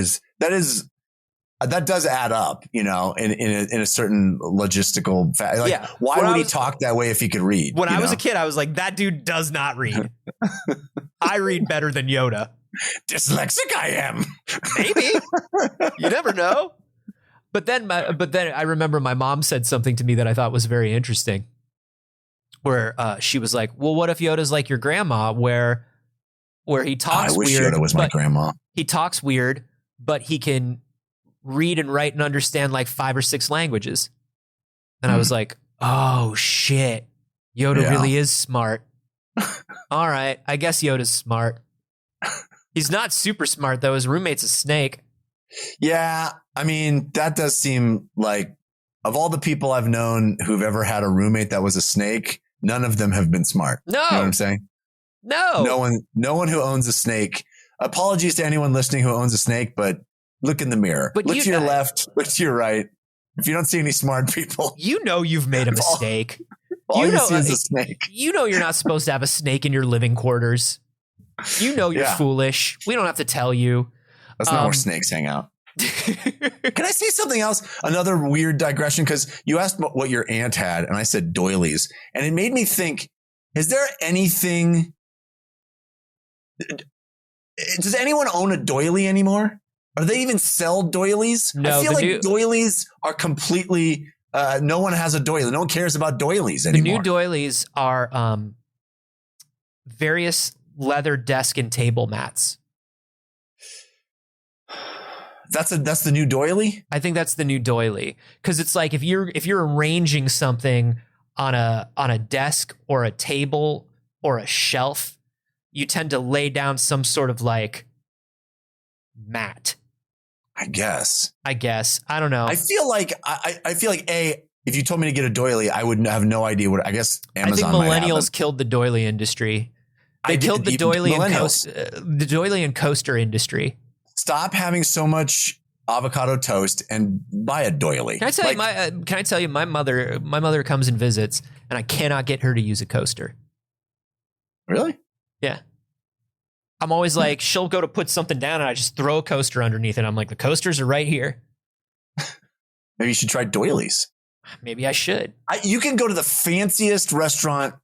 does add up, you know, in a certain logistical fact. Like, why would he talk that way if he could read? When I was a kid, I was like, that dude does not read. I read better than Yoda. Dyslexic I am. Maybe. You never know. But then I remember my mom said something to me that I thought was very interesting, where she was like, well, what if Yoda's like your grandma, where he talks weird? I wish Yoda was my grandma. He talks weird, but he can read and write and understand like 5 or 6 languages. And I was like, oh shit, Yoda really is smart. All right, I guess Yoda's smart. He's not super smart though. His roommate's a snake. Yeah, I mean, that does seem like, of all the people I've known who've ever had a roommate that was a snake, none of them have been smart. No. You know what I'm saying? No. No one who owns a snake. Apologies to anyone listening who owns a snake, but look in the mirror. Look to your left, look to your right. If you don't see any smart people, you know you've made a mistake. All you see is a snake. You know you're not supposed to have a snake in your living quarters. You know you're foolish. We don't have to tell you. That's not where snakes hang out. Can I say something else? Another weird digression, because you asked what your aunt had, and I said doilies. And it made me think, is there anything... Does anyone own a doily anymore? Are they even sell doilies? No, I feel like doilies are completely... no one has a doily. No one cares about doilies anymore. The new doilies are various leather desk and table mats. That's the new doily? I think that's the new doily, because it's like if you're arranging something on a desk or a table or a shelf, you tend to lay down some sort of like mat. I guess. I don't know. I feel like if you told me to get a doily, I would have no idea what. I guess Amazon. I think millennials killed the doily industry. They killed the doily and coaster industry. Stop having so much avocado toast and buy a doily. Can I tell you, my mother comes and visits, and I cannot get her to use a coaster. Really? Yeah. I'm always like, she'll go to put something down, and I just throw a coaster underneath it. I'm like, the coasters are right here. Maybe you should try doilies. Maybe I should. You can go to the fanciest restaurant.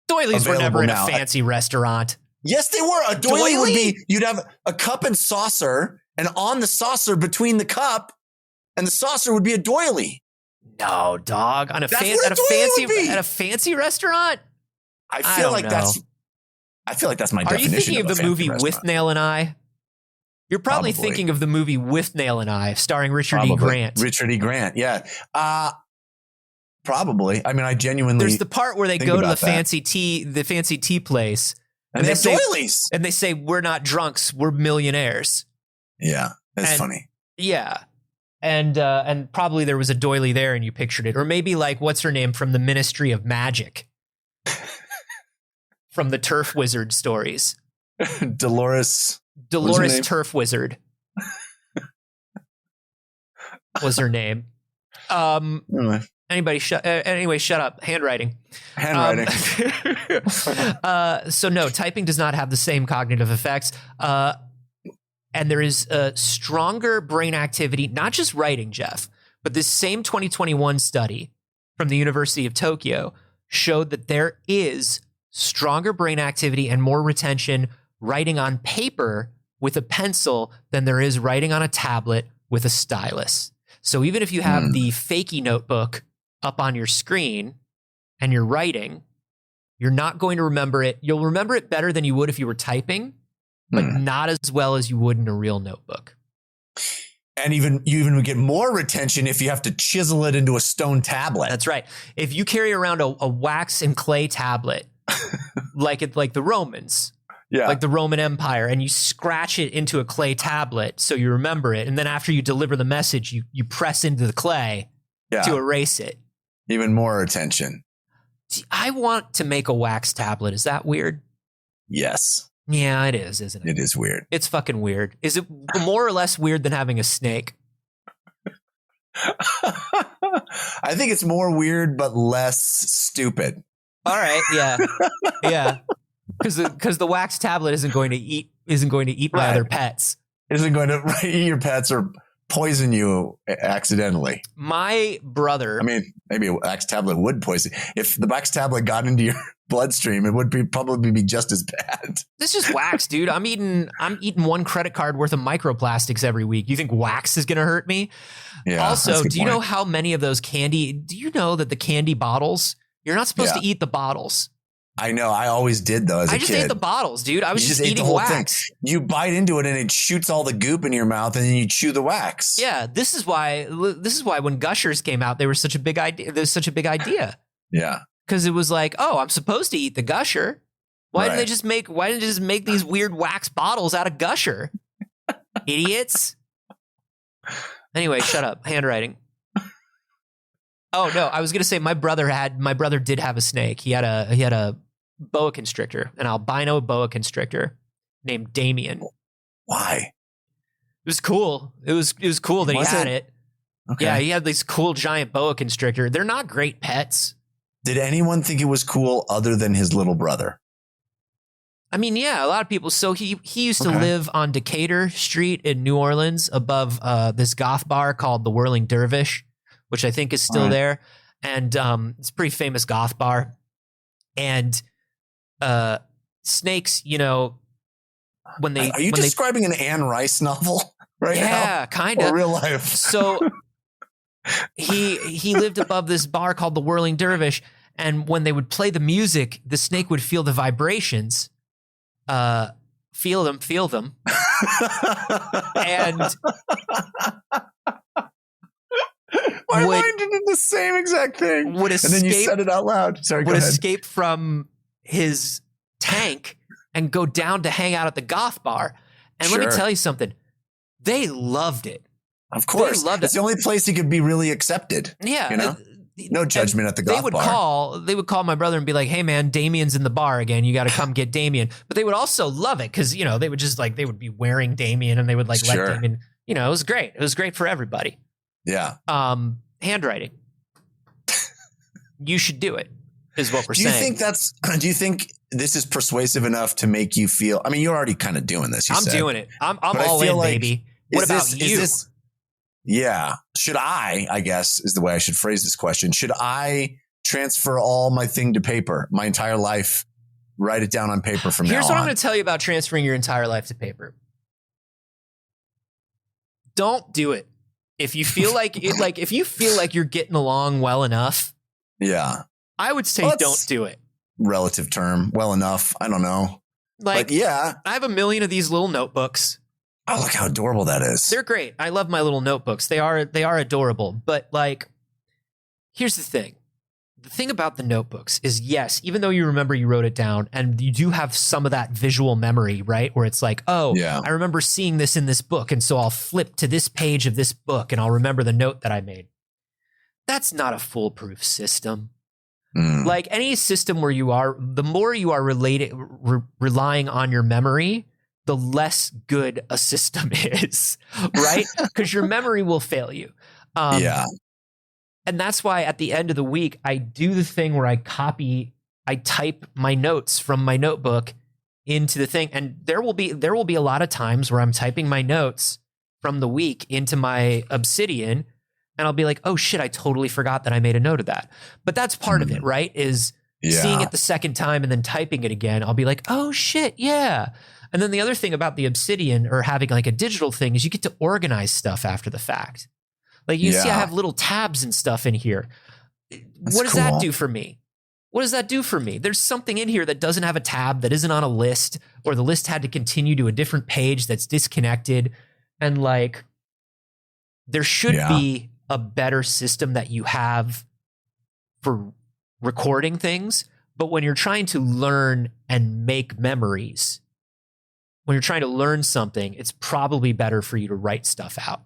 Doilies were never in a fancy restaurant. Yes, they were. A doily would be, you'd have a cup and saucer, and on the saucer between the cup and the saucer would be a doily. No, dog. At a fancy restaurant? I feel like that's my definition. Are you thinking of the movie With Nail and I? You're probably thinking of the movie With Nail and I, starring Richard E. Grant. Richard E. Grant, yeah. Probably. I mean, I genuinely. There's the part where they go to the fancy tea place, and they have doilies, and they say, "We're not drunks, we're millionaires." Yeah, that's funny. Yeah, and probably there was a doily there, and you pictured it, or maybe like what's her name from the Ministry of Magic, from the Turf Wizard stories. Dolores Turf Wizard was her name. Anyway, shut up. Handwriting. So no, typing does not have the same cognitive effects. And there is a stronger brain activity, not just writing, Jeff, but this same 2021 study from the University of Tokyo showed that there is stronger brain activity and more retention writing on paper with a pencil than there is writing on a tablet with a stylus. So even if you have the fakey notebook up on your screen and you're writing, you're not going to remember it. You'll remember it better than you would if you were typing, but not as well as you would in a real notebook. And you even get more retention if you have to chisel it into a stone tablet. That's right. If you carry around a wax and clay tablet, like the Romans, like the Roman Empire, and you scratch it into a clay tablet so you remember it, and then after you deliver the message, you press into the clay to erase it. Even more retention. I want to make a wax tablet. Is that weird? Yes. Yeah, it is, isn't it? It is weird. It's fucking weird. Is it more or less weird than having a snake? I think it's more weird, but less stupid. All right. Yeah. Yeah. Because the wax tablet isn't going to eat my other pets. Isn't going to eat your pets or poison you accidentally. My brother. I mean, maybe a wax tablet would poison. If the wax tablet got into your bloodstream, it would probably be just as bad. This is wax, dude. I'm eating one credit card worth of microplastics every week. You think wax is going to hurt me? Yeah. Also, do you know how many of those candy? Do you know that the candy bottles? You're not supposed to eat the bottles. I know. I always did though. I just ate the bottles, dude. I was just eating wax. You bite into it and it shoots all the goop in your mouth, and then you chew the wax. Yeah, this is why when Gushers came out, they were such a big idea. There's such a big idea. Yeah, because it was like, oh, I'm supposed to eat the Gusher. Why didn't they just make these weird wax bottles out of Gusher? Idiots. Anyway, shut up. Handwriting. Oh no, I was gonna say my brother did have a snake. He had a boa constrictor, an albino boa constrictor named Damien. Why? It was cool. It was cool that he had it. Okay. Yeah, he had this cool giant boa constrictor. They're not great pets. Did anyone think it was cool other than his little brother? I mean, yeah, a lot of people. So he used to live on Decatur Street in New Orleans above this goth bar called the Whirling Dervish, which I think is still there. And it's a pretty famous goth bar. And snakes, you know, when they... Are you describing an Anne Rice novel right now? Yeah, kind of. Or real life. So he lived above this bar called the Whirling Dervish. And when they would play the music, the snake would feel the vibrations. Feel them. And... My mind did the same exact thing. And then you said it out loud. Sorry, go ahead. Would escape from his tank and go down to hang out at the goth bar. And let me tell you something. They loved it. Of course. They loved it. It's the only place he could be really accepted. Yeah. You know? No judgment at the goth bar. They would call my brother and be like, hey man, Damien's in the bar again. You got to come get Damien. But they would also love it because, you know, they would just like, they would be wearing Damien and they would like let Damien, you know, it was great. It was great for everybody. Yeah. Handwriting. You should do it, is what we're saying. Do you think this is persuasive enough to make you feel, I mean, you're already kind of doing this. I'm doing it. I'm all in, baby. What about you? Yeah. Should I guess is the way I should phrase this question. Should I transfer all my thing to paper, my entire life, write it down on paper from now on? Here's what I'm going to tell you about transferring your entire life to paper. Don't do it. If you feel like if you feel like you're getting along well enough, yeah, I would say don't do it. relative term. Well enough. I don't know. Like, but yeah, I have a million of these little notebooks. Oh, look how adorable that is. They're great. I love my little notebooks. They are adorable. But like, here's the thing. The thing about the notebooks is, yes, even though you remember you wrote it down and you do have some of that visual memory, right? Where it's like, oh, yeah, I remember seeing this in this book. And so I'll flip to this page of this book and I'll remember the note that I made. That's not a foolproof system. Like any system where the more you are relying on your memory, the less good a system is, right? Because your memory will fail you. Yeah. And that's why at the end of the week, I do the thing where I type my notes from my notebook into the thing. And there will be a lot of times where I'm typing my notes from the week into my Obsidian, and I'll be like, oh shit, I totally forgot that I made a note of that. But that's part of it, right? Is seeing it the second time and then typing it again. I'll be like, oh shit, yeah. And then the other thing about the Obsidian or having like a digital thing is you get to organize stuff after the fact. Like you see I have little tabs and stuff in here. What does that do for me? What does that do for me? There's something in here that doesn't have a tab, that isn't on a list, or the list had to continue to a different page that's disconnected. And like, there should be a better system that you have for recording things. But when you're trying to learn and make memories, when you're trying to learn something, it's probably better for you to write stuff out.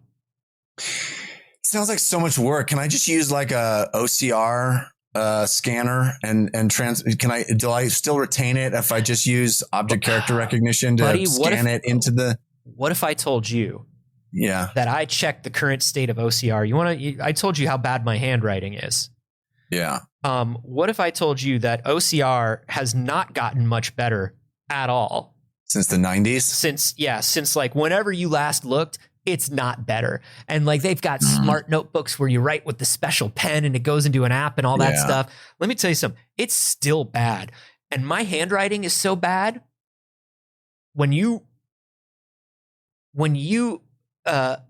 Sounds like so much work. Can I just use like a OCR scanner and do I still retain it if I just use object character recognition to scan it into the? What if I told you that I checked the current state of OCR? I told you how bad my handwriting is. Yeah. What if I told you that OCR has not gotten much better at all? Since the 90s? Since like whenever you last looked, it's not better. And like they've got smart notebooks where you write with the special pen and it goes into an app and all that stuff. Let me tell you something. It's still bad. And my handwriting is so bad. When you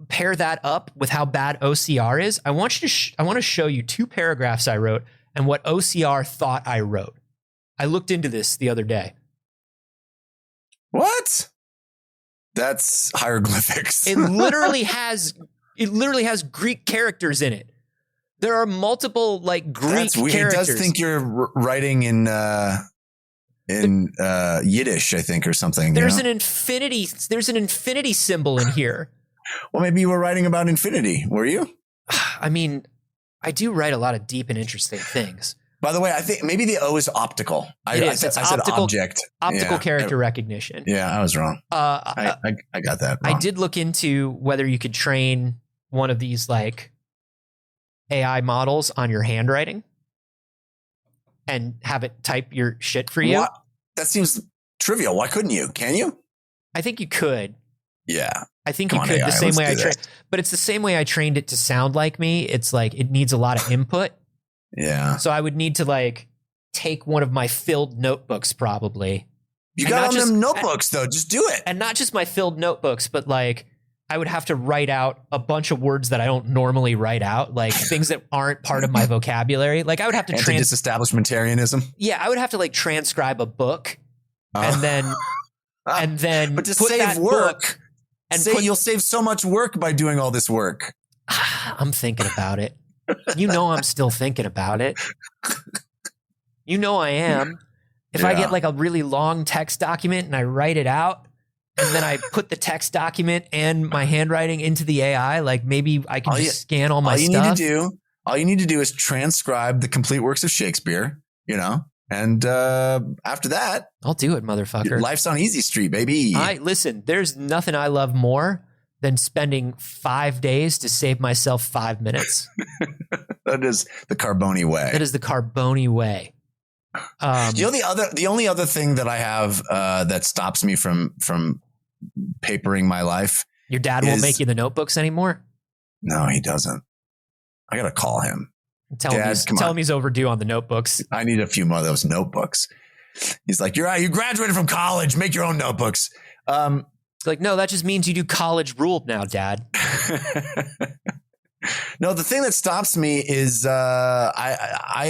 pair that up with how bad OCR is, I want to show you 2 paragraphs I wrote and what OCR thought I wrote. I looked into this the other day. What? That's hieroglyphics. It literally has Greek characters in it. There are multiple like Greek characters. It does think you're writing in Yiddish, I think, or something. There's an infinity symbol in here. Well, maybe you were writing about infinity, were you? I mean, I do write a lot of deep and interesting things. By the way, I think maybe the O is optical. I said object. Optical character recognition. Yeah, I was wrong. I got that wrong. I did look into whether you could train one of these like AI models on your handwriting and have it type your shit for you. What? That seems trivial. Why couldn't you? Can you? I think you could. Yeah. I think you could the same way I trained. But it's the same way I trained it to sound like me. It's like it needs a lot of input. Yeah. So I would need to like take one of my filled notebooks probably. You got on them notebooks though. Just do it. And not just my filled notebooks, but like I would have to write out a bunch of words that I don't normally write out, like things that aren't part of my vocabulary. Like I would have to disestablishmentarianism. Yeah, I would have to like transcribe a book and then but to save work. And you'll save so much work by doing all this work. I'm thinking about it. You know I'm still thinking about it. You know I am. If I get like a really long text document and I write it out and then I put the text document and my handwriting into the AI, like maybe I can just scan all my stuff. All you need to do is transcribe the complete works of Shakespeare, and after that, I'll do it, motherfucker. Life's on easy street, baby. Listen, there's nothing I love more than spending 5 days to save myself 5 minutes. That is the Carboni way. That is the Carboni way. The only other thing that I have that stops me from papering my life. Your dad won't make you the notebooks anymore? No, he doesn't. I got to call him. Tell him he's overdue on the notebooks. I need a few more of those notebooks. He's like, you're right. You graduated from college. Make your own notebooks. It's like, no, that just means you do college rule now, Dad. No, the thing that stops me is I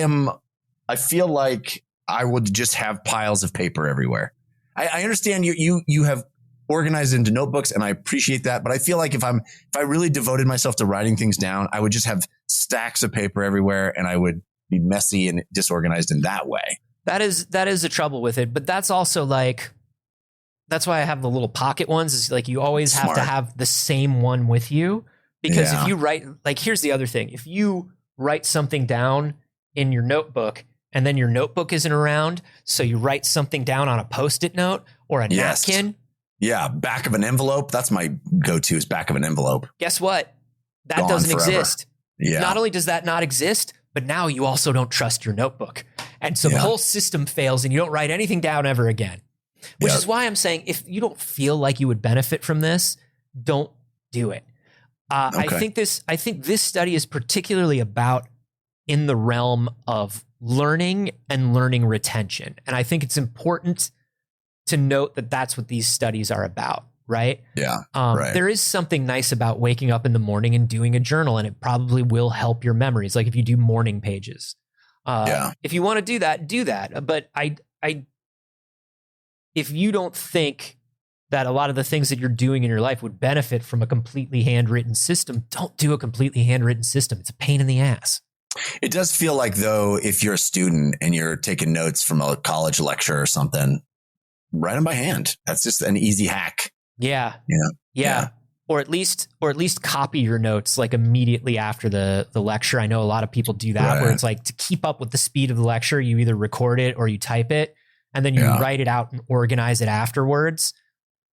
feel like I would just have piles of paper everywhere. I understand you have organized into notebooks, and I appreciate that. But I feel like if I really devoted myself to writing things down, I would just have stacks of paper everywhere, and I would be messy and disorganized in that way. That is the trouble with it. But that's also like, that's why I have the little pocket ones. Is like you always have to have the same one with you, because if you write, like, here's the other thing: if you write something down in your notebook and then your notebook isn't around, so you write something down on a Post-it note or a napkin. Yeah, back of an envelope. That's my go-to, is back of an envelope. Guess what? That doesn't exist. Yeah. Not only does that not exist, but now you also don't trust your notebook. And so the whole system fails and you don't write anything down ever again. Which is why I'm saying, if you don't feel like you would benefit from this, don't do it. I think this study is particularly about in the realm of learning and learning retention. And I think it's important to note that that's what these studies are about, right? Yeah. There is something nice about waking up in the morning and doing a journal, and it probably will help your memories. Like if you do morning pages, if you want to do that. But if you don't think that a lot of the things that you're doing in your life would benefit from a completely handwritten system, don't do a completely handwritten system. It's a pain in the ass. It does feel like, though, if you're a student and you're taking notes from a college lecture or something, write them by hand. That's just an easy hack. Yeah. Or at least copy your notes like immediately after the lecture. I know a lot of people do that, where it's like, to keep up with the speed of the lecture, you either record it or you type it, and then you write it out and organize it afterwards.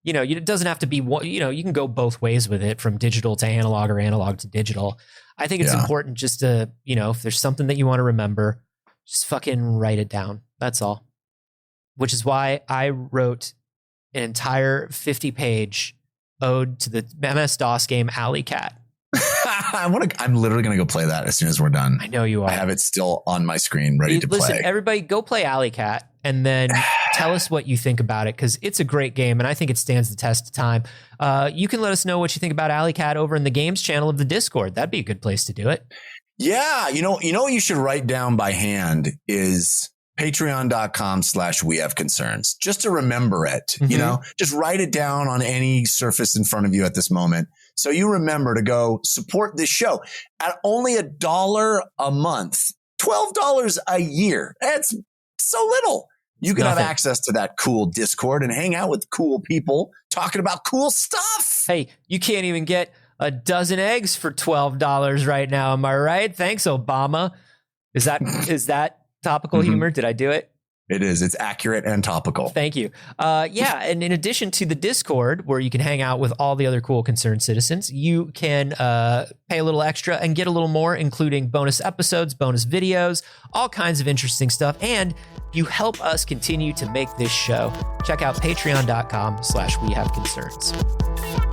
You know, it doesn't have to be one, you know, you can go both ways with it, from digital to analog or analog to digital. I think it's important just to, you know, if there's something that you want to remember, just fucking write it down. That's all. Which is why I wrote an entire 50-page ode to the MS-DOS game Alley Cat. I'm literally going to go play that as soon as we're done. I know you are. I have it still on my screen ready to play. Listen, everybody go play Alley Cat and then tell us what you think about it, because it's a great game and I think it stands the test of time. You can let us know what you think about Alley Cat over in the games channel of the Discord. That'd be a good place to do it. Yeah. You know what you should write down by hand is patreon.com/wehaveconcerns, just to remember it. You know, just write it down on any surface in front of you at this moment, so you remember to go support this show at only $1 a month, $12 a year. That's so little. You can have access to that cool Discord and hang out with cool people talking about cool stuff. Hey, you can't even get a dozen eggs for $12 right now. Am I right? Thanks, Obama. Is that topical humor? Did I do it? It is. It's accurate and topical. Thank you. And in addition to the Discord, where you can hang out with all the other cool concerned citizens, you can pay a little extra and get a little more, including bonus episodes, bonus videos, all kinds of interesting stuff. And you help us continue to make this show. Check out patreon.com/wehaveconcerns.